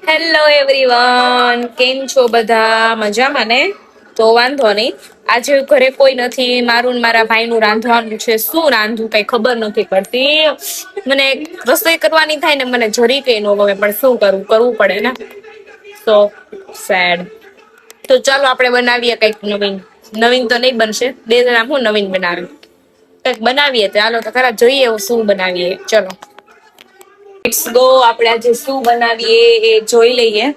Hello everyone, કેમ છો બધા? મજામાં ને? તો વાંધો નહીં. આજે ઘરે કોઈ નથી, મારું ને મારા ભાઈનું રાંધવાનું છે. શું રાંધું કઈ ખબર નથી પડતી. મને રસોઈ કરવાની થાય ને મને જરી કઈ ન ગમે, પણ શું કરવું પડે ને. સો સેડ. તો ચાલો આપણે બનાવીએ કઈક નવીન. નવીન તો નહીં બનશે, બે જણા હું નવીન બનાવ્યું કઈક બનાવીએ. ચાલો તો ખરા જોઈએ શું બનાવીએ. ચલો લેટ્સ ગો. આપણે આજે શું બનાવીએ એ જોઈ લઈએ.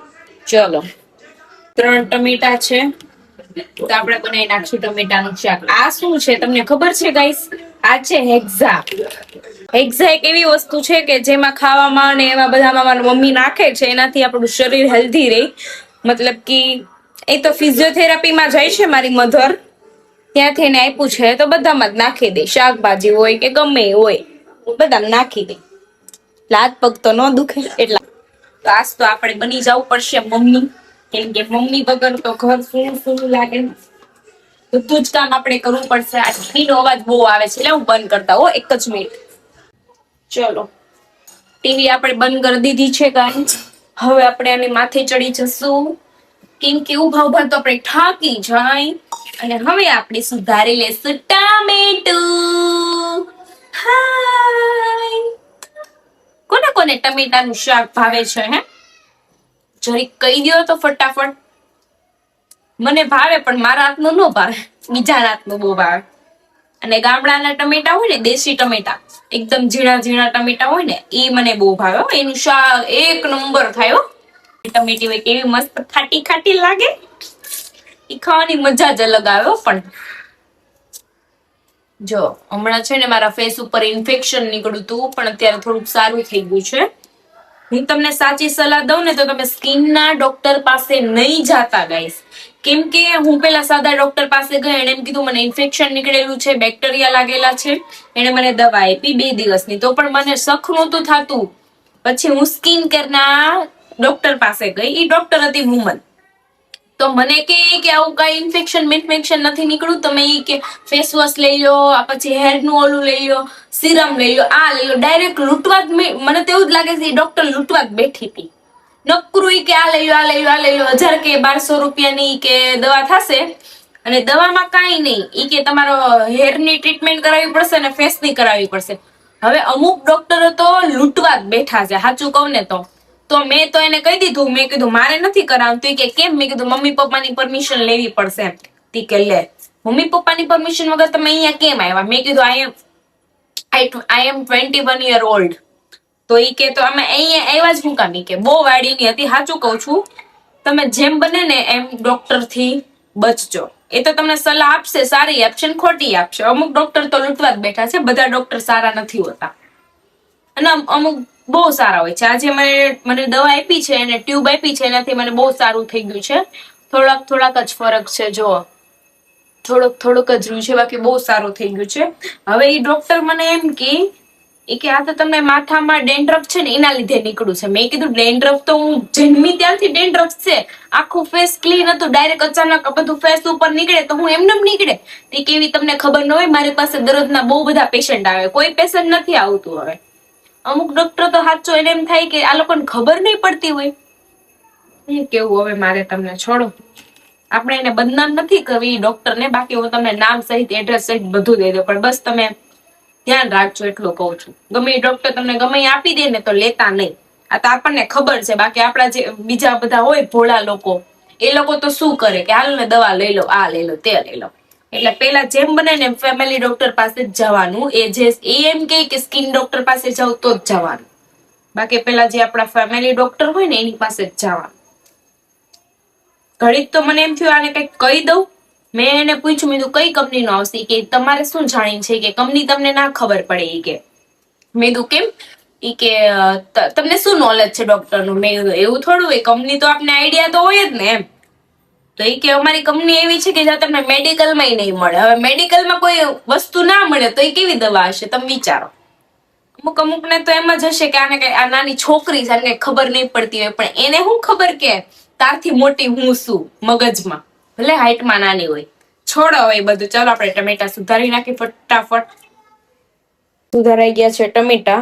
ચલો, 3 ટમેટા છે તો આપણે બનાવી નાખશું ટમેટાનું શાક. આ શું છે તમને ખબર છે ગાઈસ? આ છે હેક્ઝા. હેક્ઝા એક એવી વસ્તુ છે કે જેમાં ખાવામાં અને એમાં બધામાં મારી મમ્મી નાખે છે, એનાથી આપણું શરીર હેલ્ધી રહે. મતલબ કે એ તો ફિઝિયોથેરાપીમાં જાય છે મારી મધર, ત્યાંથી એને આપ્યું છે તો બધામાં જ નાખી દે. શાકભાજી હોય કે ગમે હોય બધામાં નાખી દે. લાત પગ તો ન દુખે એટલા. તો આજ તો આપણે બની જવું પડશે મમ્મી, કેમ કે મમ્મી વગર તો ઘર સૂનું લાગે. બધું જ કામ આપણે કરવું પડશે. આ ટીવીનો અવાજ બહુ આવે છે એટલે હું બંધ કરતા હો, એક જ મિનિટ. ચલો, ટીવી આપણે બંધ કરી દીધી છે ગાઈસ. હવે આપણે આની માથે ચડી જશું, કેમ કે ઉભા ઉભા તો આપણે થાકી જાય. અને હવે આપણે સુધારી લેશું ટામેટું. હાય, કોને કોને ટમેટાનું શાક ભાવે છે હે? જરી કહી દો તો ફટાફટ. મને ભાવે પણ મારા હાથનું ન ભાવે, બીજા હાથનું બહુ ભાવે. અને ગામડાના ટમેટા હોય ને, દેશી ટમેટા, એકદમ ઝીણા ઝીણા ટમેટા હોય ને, એ મને બહુ ભાવે. એનું શાક એક નંબર થાય હો. ટમેટી હોય કેવી મસ્ત ખાટી ખાટી લાગે, એ ખાવાની મજા જ અલગ આવે. પણ જો હમણાં છે ને મારા ફેસ ઉપર ઇન્ફેક્શન નીકળ્યું હતું, પણ અત્યારે થોડુંક સારું થઈ ગયું છે. હું તમને સાચી સલાહ દઉં ને તો તમે સ્કિનના ડોક્ટર પાસે નહીં જાતા ગાઈસ. કેમ કે હું પેલા સાદા ડોક્ટર પાસે ગઈ, એને એમ કીધું મને ઇન્ફેક્શન નીકળેલું છે, બેક્ટેરિયા લાગેલા છે. એને મને દવા આપી 2 દિવસની, તો પણ મને સખ નહોતું થતું. પછી હું સ્કિન કેરના ડોક્ટર પાસે ગઈ. એ ડોક્ટર હતી વુમન. તો મને કે આવું કઈ ઇન્ફેક્શન નથી નીકળ્યું, તમે કે ફેસ વોશ લઈ લો, પછી હેર નું ઓલું લઈ લો, સિરમ લઈ લો, આ લઈ લો. ડાયરેક્ટ લૂંટવા જ, મને તો એવું જ લાગે છે ડોક્ટર લૂંટવા જ બેઠી હતી. નકરું કે આ લઈ લો, આ લઈ લો, આ લઈ લો. 1000 કે 1200 રૂપિયાની કે દવા થશે. અને દવામાં કાંઈ નહીં, ઈ કે તમારો હેર ની ટ્રીટમેન્ટ કરાવવી પડશે અને ફેસ ની કરાવવી પડશે. હવે અમુક ડોક્ટરો તો લૂંટવા જ બેઠા છે, સાચું કહું ને તો મેં તો એને કહી દીધું, મેં કીધું મારે નથી કરાવતું. કે કેમ? મેં કીધું મમ્મી પપ્પાની પરમિશન લેવી પડશે. તી કે લે, મમ્મી પપ્પાની પરમિશન વગર તમે અહીંયા કેમ આવ્યા? મેં કીધું આઈ એમ 21 year old. તો ઈ કે તો અમે અહીંયા આવ્યા જ હું કામ? કે બહુ વાડીની હતી. સાચું કહું છું, તમે જેમ બને ને એમ ડોક્ટર થી બચજો. એ તો તમને સલાહ આપશે, સારી આપશે ને ખોટી આપશે. અમુક ડોક્ટર તો લૂંટવા જ બેઠા છે. બધા ડોક્ટર સારા નથી હોતા, અને અમુક બહુ સારા હોય છે. આજે મને દવા આપી છે અને ટ્યુબ આપી છે, એનાથી મને બહુ સારું થઈ ગયું છે. થોડાક જ ફરક છે, જો થોડુંક જ રહ્યું છે, બાકી બહુ સારું થઈ ગયું છે. હવે એ ડોક્ટર મને એમ કે આ તો તમને માથામાં ડેન્ડ્રફ છે ને એના લીધે નીકળ્યું છે. મેં કીધું ડેન્ડ્રફ તો હું જન્મી ત્યારથી ડેન્ડ્રફ છે, આખું ફેસ ક્લીન હતું. ડાયરેક્ટ અચાનક બધું ફેસ ઉપર નીકળે તો હું એમને નીકળે? તે કેવી તમને ખબર ન હોય? મારી પાસે દરરોજના બહુ બધા પેશન્ટ આવે, કોઈ પેશન્ટ નથી આવતું. હવે અમુક ડોક્ટર તો સાચો એને એમ થાય કે આ લોકોને ખબર નહીં પડતી હોય. કેવું હવે મારે તમને છોડો, આપણે એને બદનામ નથી કરવી ડોક્ટર ને. બાકી હું તમને નામ સહિત એડ્રેસ સહિત બધું દઈ દઉં, પણ બસ તમે ધ્યાન રાખજો એટલું કહું છું. ગમે એ ડોક્ટર તમને ગમે આપી દે ને તો લેતા નહીં. આ તો આપણને ખબર છે. બાકી આપણા જે બીજા બધા હોય ભોળા લોકો, એ લોકો તો શું કરે કે હાલ ને દવા લઈ લો, આ લઈ લો, તે લઈ લો. એટલે પેલા જેમ બને ને ફેમિલી ડોક્ટર પાસે જ જવાનું. એ એમ કે સ્કિન ડોક્ટર પાસે જાવ તો જ જવાનું. બાકી પેલા જે આપણા ફેમિલી ડોક્ટર હોય ને એની પાસે જ જવાનું. ઘડીક તો મને એમ થયું આને કઈક કહી દઉં. મેં એને પૂછ્યું, મેં કીધું કઈ કંપની નો આવશે? કે તમારે શું જાણીને છે કે કંપની તમને ના ખબર પડે? એ કે મેં કીધું કેમ? ઈ કે તમને શું નોલેજ છે ડોક્ટર નું? મેં કીધું એવું થોડું હોય, કંપની તો આપને આઈડિયા તો હોય જ ને એમ. તો એ કે અમારી કંપની એવી છે કે જ્યાં તમને મેડિકલમાં નહીં મળે. હવે મેડિકલમાં કોઈ વસ્તુ ના મળે તો એ કેવી દવા હશે તમે વિચારો. અમુક ને તો એમ જ હશે કે આને કઈ આ નાની છોકરી છે, આને કઈ ખબર નહીં પડતી હોય. પણ એને શું ખબર કે તારથી મોટી હું શું મગજમાં, ભલે હાઈટમાં નાની હોય. છોડો હવે બધું, ચાલો આપણે ટમેટા સુધારી નાખી ફટાફટ. સુધારાઈ ગયા છે ટમેટા.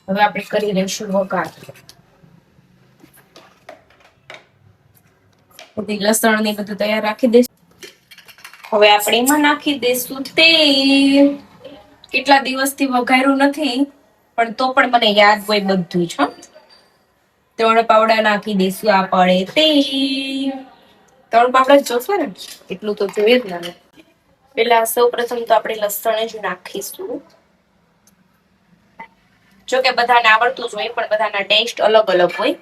હવે આપણે કરી લઈશું વઘાર. બધી લસણ ને બધું તૈયાર રાખી દઈશું. હવે આપણે એમાં નાખી દઈશું તેલ. કેટલા દિવસથી વઘાર્યું નથી, પણ તો પણ મને યાદ હોય બધું જ. ત્રણ પાવડા નાખી દઈશું આપણે તેલ. ત્રણ પાવડા જોશો ને, એટલું તો જોઈએ જ ને. પેલા સૌ પ્રથમ તો આપણે લસણ જ નાખીશું. જો કે બધાને આવડતું જ હોય, પણ બધાના ટેસ્ટ અલગ અલગ હોય.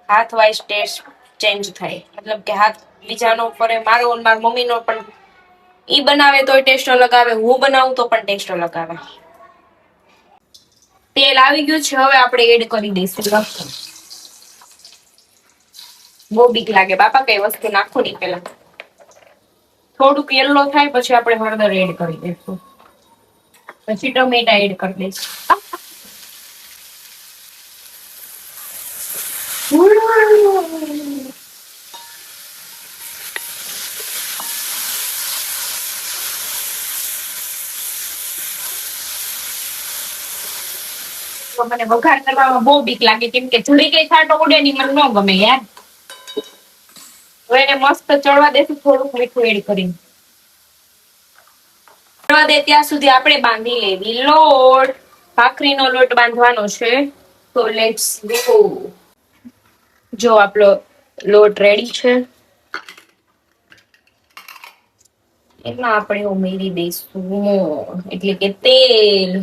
હાથ વાઇઝ ટેસ્ટ ચેન્જ થાય, મતલબ કે હાથ બીજાનો ફરે, મારો મારા મમ્મીનો પણ ઈ બનાવે તો ટેસ્ટ અલગ આવે, હું બનાવું તો પણ ટેસ્ટ અલગ આવે. તેલ આવી ગયું છે, હવે આપણે એડ કરી દઈશું લસણ. બહુ બીક લાગે બાપા, કઈ વસ્તુ નાખો નહીં પેલા. થોડુંક યલો થાય પછી આપણે હળદર એડ કરી દઈશું, પછી ટમેટા એડ કરી દઈશું. મને વઘાર કરવામાં બહુ બીક લાગે, કેમ કે જડી કઈ છાંટો ઉડે ની મને ન ગમે યાર. હવે એને મસ્ત ચડવા દેશું, થોડુંક મીઠું એડ કરીને. ચડવા દે ત્યાં સુધી આપણે બાંધી લેવી લોટ. ભાખરીનો લોટ બાંધવાનો છે, તો લેટ્સ ગો. જો આપણો લોટ રેડી છે, એમાં આપણે ઉમેરી દઈશું એટલે કે તેલ.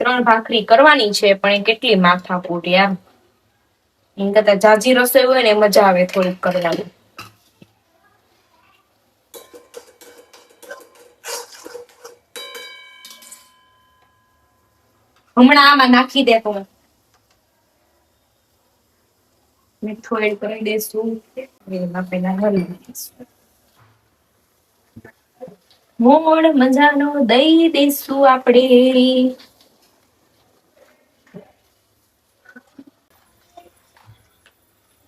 3 ભાખરી કરવાની છે, પણ એ કેટલી માથાકૂટ યાર. એમ કરતા જાજી રસોઈ હોય ને મજા આવે થોડીક કરવાની. હમણાં આમાં નાખી દે તો મીઠું એડ કરી દઈશું. એમાં પેલા હરી દઈશું, મોણ મજાનો દઈ દઈશું આપણે.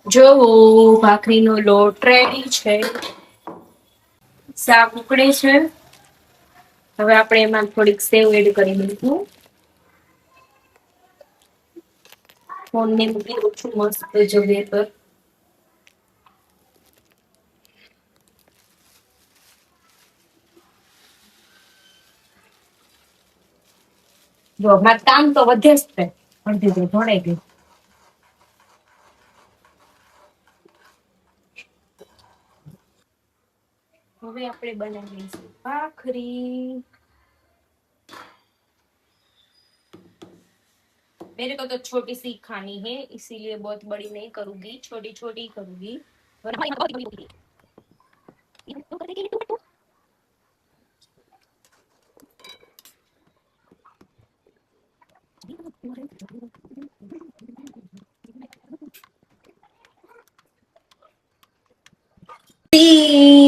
જો ભાખરીનો લોટ રેડી છે, શાક ઉકળે છે. હવે આપણે એમાં થોડીક સેવ એડ કરી દઈશું. ફોન ને મૂકી દઉં છું મસ્ત જગ્યા પર. જો મારે કામ તો વધે જ છે, અડધી તો ઢોળાઈ ગયું. હવે આપણે બનાવીશું ભાખરી. मेरे को तो छोटी सी खानी है, इसीलिए बहुत बड़ी नहीं करूंगी, छोटी छोटी करूंगी.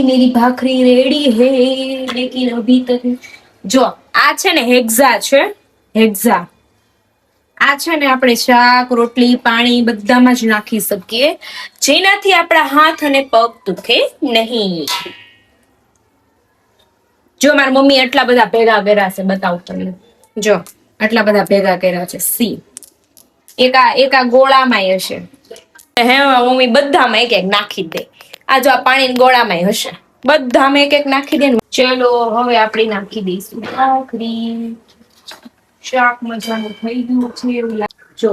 मेरी भाखरी रेडी है, लेकिन अभी तक जो આ છે ને હેક્ઝા છે, હેક્ઝા. આ છે ને આપણે શાક રોટલી પાણી બધામાં જ નાખી શકીએ, જેનાથી આપણા હાથ અને પગ દુખે નહીં. જો મારી મમ્મી એટલા બધા ભેગા કર્યા છે, બતાવું તમને. જો આટલા બધા ભેગા કર્યા છે. સી એકા ગોળામાં હશે, હે મમ્મી બધામાં એક એક નાખી દે. આ જો આ પાણી ગોળામાં હશે, બધામાં એક એક નાખી દે. ચલો હવે આપણે નાખી દઈશું ભાખરી. શાક મજાનું થઈ ગયું છે એવું લાગે. જો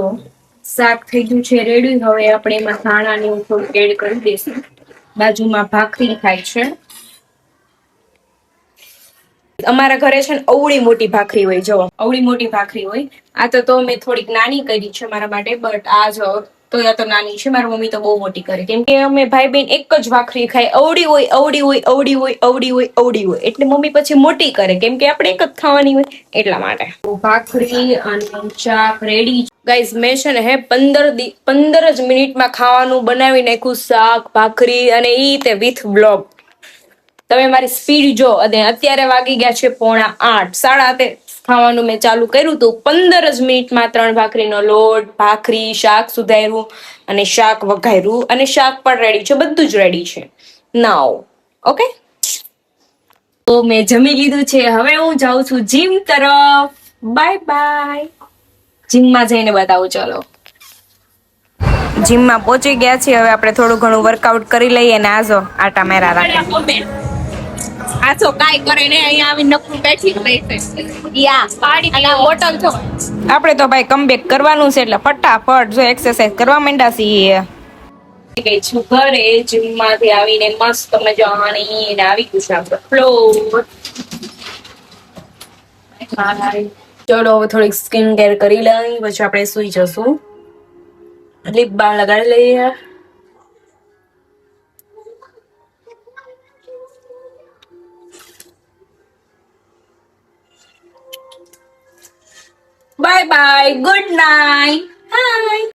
શાક થઈ ગયું છે રેડી. હવે આપણે એમાં ધાણા ને એવું થોડું એડ કરી દઈશું. બાજુમાં ભાખરી થાય છે. અમારા ઘરે છે ને અવળી મોટી ભાખરી હોય, જો અવળી મોટી ભાખરી હોય. આ તો મેં થોડીક નાની કરી છે મારા માટે, બટ આ જો તો આ તો નાની છે, મારી મમ્મી તો બહુ મોટી કરે, કેમ કે અમે ભાઈ બહેન એક જ ભાખરી ખાય. અવળી હોય અવળી હોય અવળી હોય અવળી હોય અવળી હોય, એટલે મમ્મી પછી મોટી કરે, કેમ કે આપણે એક જ ખાવાની હોય એટલા માટે. ભાખરી અને શાક રેડી. ગાઈઝ મેં છે ને 15 જ મિનિટમાં ખાવાનું બનાવી નાખ્યું, શાક ભાખરી, અને ઈ તે વિથ બ્લોગ. તમે મારી સ્પીડ જો. અને અત્યારે વાગી ગયા છે 7:45. 7:30 ખાવાનું મેં ચાલુ કર્યું હતું. 15 જ મિનિટમાં 3 ભાખરીનો લોટ, ભાખરી, શાક સુધાર્યું અને શાક વઘાર્યું, અને શાક પણ રેડી છે, બધું જ રેડી છે નાવ. ઓકે, તો મેં જમી લીધું છે. હવે હું જાઉં છું જીમ તરફ. Bye bye. જીમમાં જઈને બતાવું. ચલો. જીમમાં પહોંચી ગયા છીએ. હવે આપણે થોડું ઘણું વર્કઆઉટ કરી લઈએ ને આજો આટા મેરા રાખે. આ તો કાઈ કરે ને અહીંયા આવી નકરું બેઠી જ રહેશે. યા પાડી અને આ બોટલ છો. આપણે તો ભાઈ કમબેક કરવાનું છે એટલે ફટાફટ જો એક્સરસાઇઝ કરવા માંડ્યા છીએ. ગઈ છું ઘરે જીમમાંથી આવીને મસ્ત મજાની ને આવી ગયું છે આપણો ફ્લોર. ચલો હવે થોડીક સ્કિન કેર કરી લઈ પછી આપણે સુઈ જશું. લિપ બામ લગાડી લઈએ. Bye bye, good night.